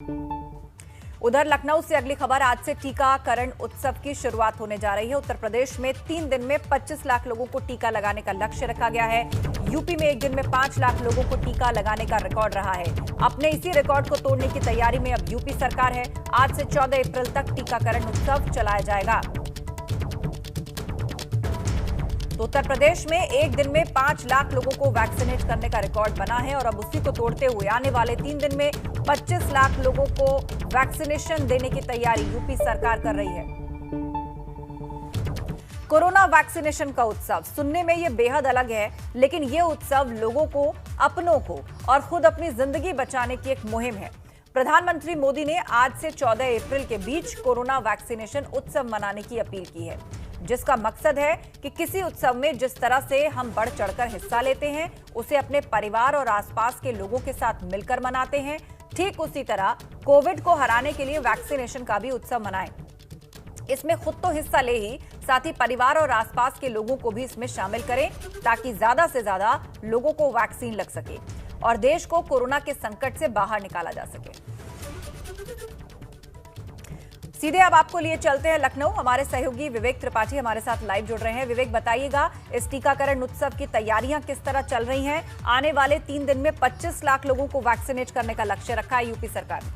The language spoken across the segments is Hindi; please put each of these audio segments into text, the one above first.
उधर लखनऊ से अगली खबर, आज से टीकाकरण उत्सव की शुरुआत होने जा रही है। उत्तर प्रदेश में 3 दिन में 25 लाख लोगों को टीका लगाने का लक्ष्य रखा गया है। यूपी में एक दिन में 5 लाख लोगों को टीका लगाने का रिकॉर्ड रहा है। अपने इसी रिकॉर्ड को तोड़ने की तैयारी में अब यूपी सरकार है। आज से 14 अप्रैल तक टीकाकरण उत्सव चलाया जाएगा। तो उत्तर प्रदेश में एक दिन में 5 लाख लोगों को वैक्सीनेट करने का रिकॉर्ड बना है और अब उसी को तोड़ते हुए आने वाले 3 दिन में 25 लाख लोगों को वैक्सीनेशन देने की तैयारी यूपी सरकार कर रही है। कोरोना वैक्सीनेशन का उत्सव सुनने में यह बेहद अलग है, लेकिन यह उत्सव लोगों को, अपनों को और खुद अपनी जिंदगी बचाने की एक मुहिम है। प्रधानमंत्री मोदी ने आज से 14 अप्रैल के बीच कोरोना वैक्सीनेशन उत्सव मनाने की अपील की है, जिसका मकसद है कि किसी उत्सव में जिस तरह से हम बढ़ चढ़कर हिस्सा लेते हैं, उसे अपने परिवार और आसपास के लोगों के साथ मिलकर मनाते हैं। ठीक उसी तरह कोविड को हराने के लिए वैक्सीनेशन का भी उत्सव मनाएं। इसमें खुद तो हिस्सा ले ही, साथ ही परिवार और आसपास के लोगों को भी इसमें शामिल करें, ताकि ज्यादा से ज्यादा लोगों को वैक्सीन लग सके और देश को कोरोना के संकट से बाहर निकाला जा सके। सीधे अब आपको लिए चलते हैं लखनऊ। हमारे सहयोगी विवेक त्रिपाठी हमारे साथ लाइव जुड़ रहे हैं। विवेक, बताइएगा, इस टीकाकरण उत्सव की तैयारियां किस तरह चल रही हैं? आने वाले 3 दिन में 25 लाख लोगों को वैक्सीनेट करने का लक्ष्य रखा है यूपी सरकार ने।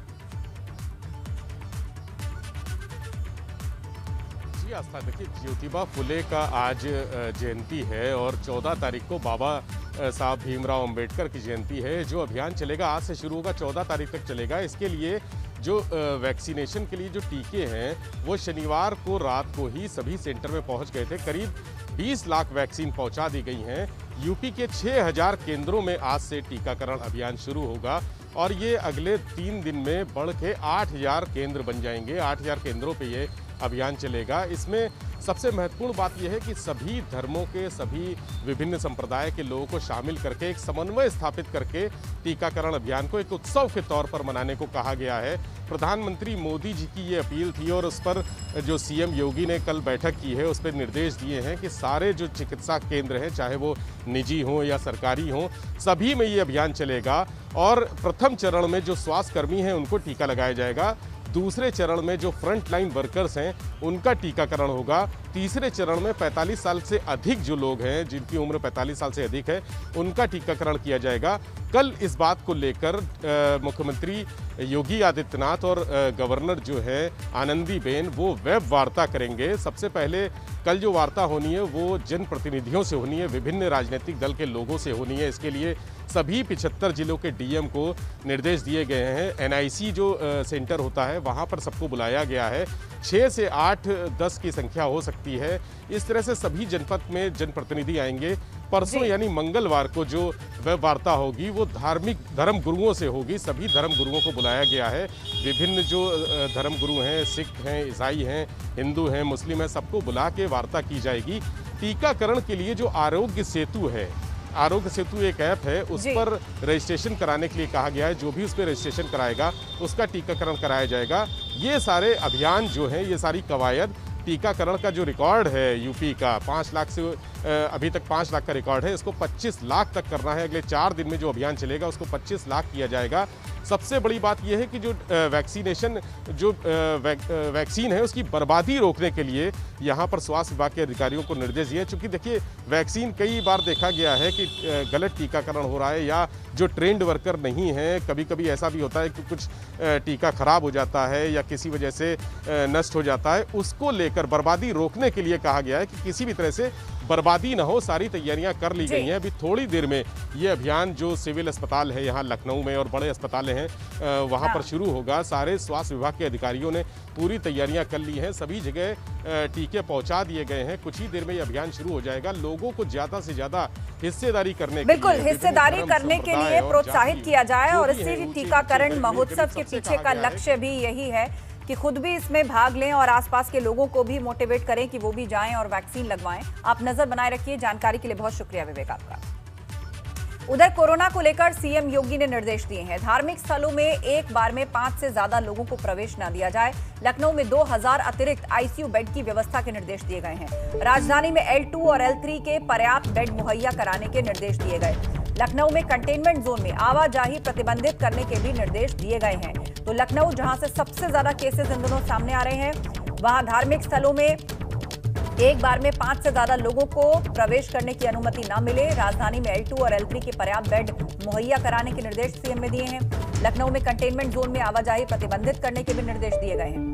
जी आस्था, देखिए, ज्योतिबा फुले का आज जयंती है और 14 तारीख को बाबा साहब भीमराव अंबेडकर की जयंती है। जो अभियान चलेगा, आज से शुरू होगा, 14 तारीख तक चलेगा। इसके लिए जो वैक्सीनेशन के लिए जो टीके हैं वो शनिवार को रात को ही सभी सेंटर में पहुंच गए थे। करीब 20 लाख वैक्सीन पहुंचा दी गई हैं। यूपी के 6000 केंद्रों में आज से टीकाकरण अभियान शुरू होगा और ये अगले 3 दिन में बढ़ के 8000 केंद्र बन जाएंगे। 8000 केंद्रों पे ये अभियान चलेगा। इसमें सबसे महत्वपूर्ण बात यह है कि सभी धर्मों के, सभी विभिन्न संप्रदाय के लोगों को शामिल करके एक समन्वय स्थापित करके टीकाकरण अभियान को एक उत्सव के तौर पर मनाने को कहा गया है। प्रधानमंत्री मोदी जी की ये अपील थी और उस पर जो सीएम योगी ने कल बैठक की है, उस पर निर्देश दिए हैं कि सारे जो चिकित्सा केंद्र हैं, चाहे वो निजी हों या सरकारी हों, सभी में ये अभियान चलेगा। और प्रथम चरण में जो स्वास्थ्यकर्मी हैं उनको टीका लगाया जाएगा। दूसरे चरण में जो फ्रंट लाइन वर्कर्स हैं उनका टीकाकरण होगा। तीसरे चरण में 45 साल से अधिक जो लोग हैं, जिनकी उम्र 45 साल से अधिक है, उनका टीकाकरण किया जाएगा। कल इस बात को लेकर मुख्यमंत्री योगी आदित्यनाथ और गवर्नर जो है आनंदीबेन, वो वेब वार्ता करेंगे। सबसे पहले कल जो वार्ता होनी है वो जनप्रतिनिधियों से होनी है, विभिन्न राजनीतिक दल के लोगों से होनी है। इसके लिए सभी 75 जिलों के डीएम को निर्देश दिए गए हैं। एनआईसी जो सेंटर होता है वहाँ पर सबको बुलाया गया है। 6 से 8-10 की संख्या हो सकती है। इस तरह से सभी जनपद में जनप्रतिनिधि आएंगे। परसों यानी मंगलवार को जो वेब वार्ता होगी वो धार्मिक धर्म गुरुओं से होगी। सभी धर्म गुरुओं को बुलाया गया है। विभिन्न जो धर्म गुरु हैं, सिख हैं, ईसाई हैं, हिंदू हैं, मुस्लिम हैं, सबको बुला के वार्ता की जाएगी। टीकाकरण के लिए जो आरोग्य सेतु है, आरोग्य सेतु एक ऐप है, उस पर रजिस्ट्रेशन कराने के लिए कहा गया है। जो भी उस पर रजिस्ट्रेशन कराएगा उसका टीकाकरण कराया जाएगा। ये सारे अभियान जो हैं, ये सारी कवायद, टीकाकरण का जो रिकॉर्ड है यूपी का 5 लाख से अभी तक 5 लाख का रिकॉर्ड है, इसको 25 लाख तक करना है। अगले 4 दिन में जो अभियान चलेगा उसको 25 लाख किया जाएगा। सबसे बड़ी बात यह है कि जो वैक्सीनेशन जो वैक्सीन है उसकी बर्बादी रोकने के लिए यहाँ पर स्वास्थ्य विभाग के अधिकारियों को निर्देश दिए। चूँकि देखिए, वैक्सीन कई बार देखा गया है कि गलत टीकाकरण हो रहा है या जो ट्रेंड वर्कर नहीं है, कभी कभी ऐसा भी होता है कि कुछ टीका खराब हो जाता है या किसी वजह से नष्ट हो जाता है। उसको लेकर बर्बादी रोकने के लिए कहा गया है कि किसी भी तरह से बर्बादी ना हो, सारी तैयारियां कर ली गई हैं। अभी थोड़ी देर में ये अभियान जो सिविल अस्पताल है यहाँ लखनऊ में और बड़े अस्पताल हैं वहाँ पर शुरू होगा। सारे स्वास्थ्य विभाग के अधिकारियों ने पूरी तैयारियां कर ली हैं। सभी जगह टीके पहुंचा दिए गए हैं। कुछ ही देर में ये अभियान शुरू हो जाएगा। लोगों को ज़्यादा से ज़्यादा हिस्सेदारी करने के लिए, हिस्सेदारी करने के लिए प्रोत्साहित किया जाए और इसी टीकाकरण महोत्सव के पीछे का लक्ष्य भी यही है कि खुद भी इसमें भाग लें और आसपास के लोगों को भी मोटिवेट करें कि वो भी जाएं और वैक्सीन लगवाएं। आप नजर बनाए रखिए। जानकारी के लिए बहुत शुक्रिया विवेक आपका। उधर कोरोना को लेकर सीएम योगी ने निर्देश दिए हैं। धार्मिक स्थलों में एक बार में 5 से ज्यादा लोगों को प्रवेश न दिया जाए। लखनऊ में 2000 अतिरिक्त आईसीयू बेड की व्यवस्था के निर्देश दिए गए हैं। राजधानी में L2 और L3 के पर्याप्त बेड मुहैया कराने के निर्देश दिए गए। लखनऊ में कंटेनमेंट जोन में आवाजाही प्रतिबंधित करने के भी निर्देश दिए गए हैं। तो लखनऊ, जहां से सबसे ज्यादा केसेस इन दिनों सामने आ रहे हैं, वहां धार्मिक स्थलों में एक बार में 5 से ज्यादा लोगों को प्रवेश करने की अनुमति न मिले। राजधानी में L2 और L3 के पर्याप्त बेड मुहैया कराने के निर्देश सीएम ने दिए हैं। लखनऊ में कंटेनमेंट जोन में आवाजाही प्रतिबंधित करने के भी निर्देश दिए गए हैं।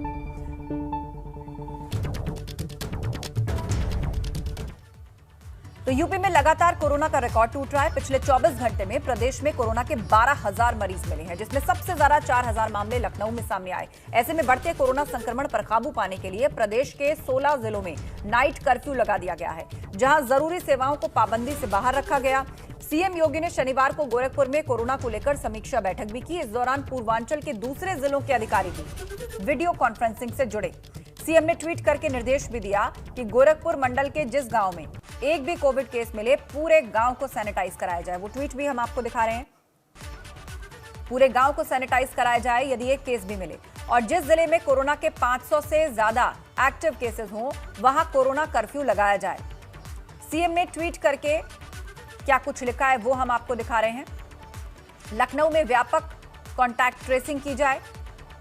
तो यूपी में लगातार कोरोना का रिकॉर्ड टूट रहा है। पिछले 24 घंटे में प्रदेश में कोरोना के 12,000 मरीज मिले हैं, जिसमें सबसे ज्यादा 4,000 मामले लखनऊ में सामने आए। ऐसे में बढ़ते कोरोना संक्रमण पर काबू पाने के लिए प्रदेश के 16 जिलों में नाइट कर्फ्यू लगा दिया गया है, जहां जरूरी सेवाओं को पाबंदी से बाहर रखा गया। सीएम योगी ने शनिवार को गोरखपुर में कोरोना को लेकर समीक्षा बैठक भी की। इस दौरान पूर्वांचल के दूसरे जिलों के अधिकारी भी वीडियो कॉन्फ्रेंसिंग से जुड़े। सीएम ने ट्वीट करके निर्देश भी दिया कि गोरखपुर मंडल के जिस गांव में एक भी कोविड केस मिले, पूरे गांव को सैनिटाइज कराया जाए। वो ट्वीट भी हम आपको दिखा रहे हैं। पूरे गांव को सैनिटाइज कराया जाए यदि एक केस भी मिले, और जिस जिले में कोरोना के 500 से ज्यादा एक्टिव केसेस हों, वहां कोरोना कर्फ्यू लगाया जाए। सीएम ने ट्वीट करके क्या कुछ लिखा है वो हम आपको दिखा रहे हैं। लखनऊ में व्यापक कॉन्टैक्ट ट्रेसिंग की जाए।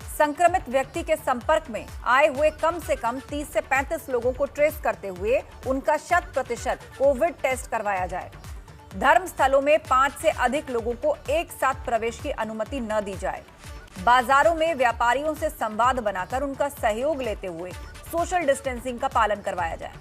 संक्रमित व्यक्ति के संपर्क में आए हुए कम से कम 30 से 35 लोगों को ट्रेस करते हुए उनका 100% कोविड टेस्ट करवाया जाए। धर्म स्थलों में 5 से अधिक लोगों को एक साथ प्रवेश की अनुमति न दी जाए। बाजारों में व्यापारियों से संवाद बनाकर उनका सहयोग लेते हुए सोशल डिस्टेंसिंग का पालन करवाया जाए।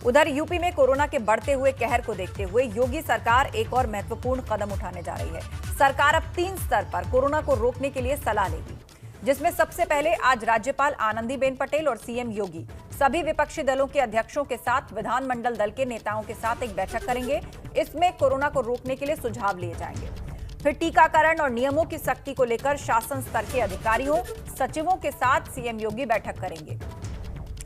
उधर यूपी में कोरोना के बढ़ते हुए कहर को देखते हुए योगी सरकार एक और महत्वपूर्ण कदम उठाने जा रही है। सरकार अब 3 स्तर पर कोरोना को रोकने के लिए सलाह लेगी, जिसमें सबसे पहले आज राज्यपाल आनंदीबेन पटेल और सीएम योगी सभी विपक्षी दलों के अध्यक्षों के साथ विधानमंडल दल के नेताओं के साथ एक बैठक करेंगे। इसमें कोरोना को रोकने के लिए सुझाव लिए जाएंगे। फिर टीकाकरण और नियमों की सख्ती को लेकर शासन स्तर के अधिकारियों, सचिवों के साथ सीएम योगी बैठक करेंगे।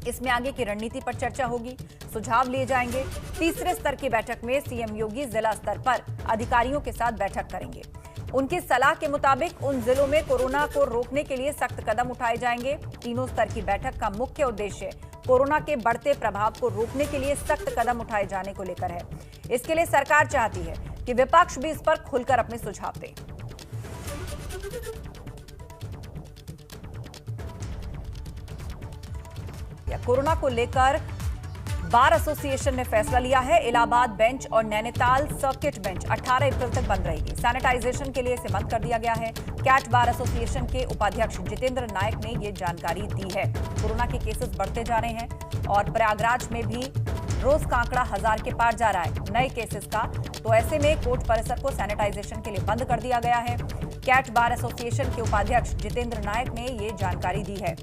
इसमें आगे की रणनीति पर चर्चा होगी, सुझाव लिए जाएंगे। तीसरे स्तर की बैठक में सीएम योगी जिला स्तर पर अधिकारियों के साथ बैठक करेंगे। उनकी सलाह के मुताबिक उन जिलों में कोरोना को रोकने के लिए सख्त कदम उठाए जाएंगे। तीनों स्तर की बैठक का मुख्य उद्देश्य कोरोना के बढ़ते प्रभाव को रोकने के लिए सख्त कदम उठाए जाने को लेकर है। इसके लिए सरकार चाहती है कि विपक्ष भी इस पर खुलकर अपने सुझाव दे। कोरोना को लेकर बार एसोसिएशन ने फैसला लिया है। इलाहाबाद बेंच और नैनीताल सर्किट बेंच 18 अप्रैल तक बंद रहेगी। सैनिटाइजेशन के लिए इसे बंद कर दिया गया है। कैट बार एसोसिएशन के उपाध्यक्ष जितेंद्र नायक ने ये जानकारी दी है। कोरोना के केसेस बढ़ते जा रहे हैं और प्रयागराज में भी रोज का आंकड़ा 1000 के पार जा रहा है नए केसेस का। तो ऐसे में कोर्ट परिसर को सैनिटाइजेशन के लिए बंद कर दिया गया है। कैट बार एसोसिएशन के उपाध्यक्ष जितेंद्र नायक ने ये जानकारी दी है।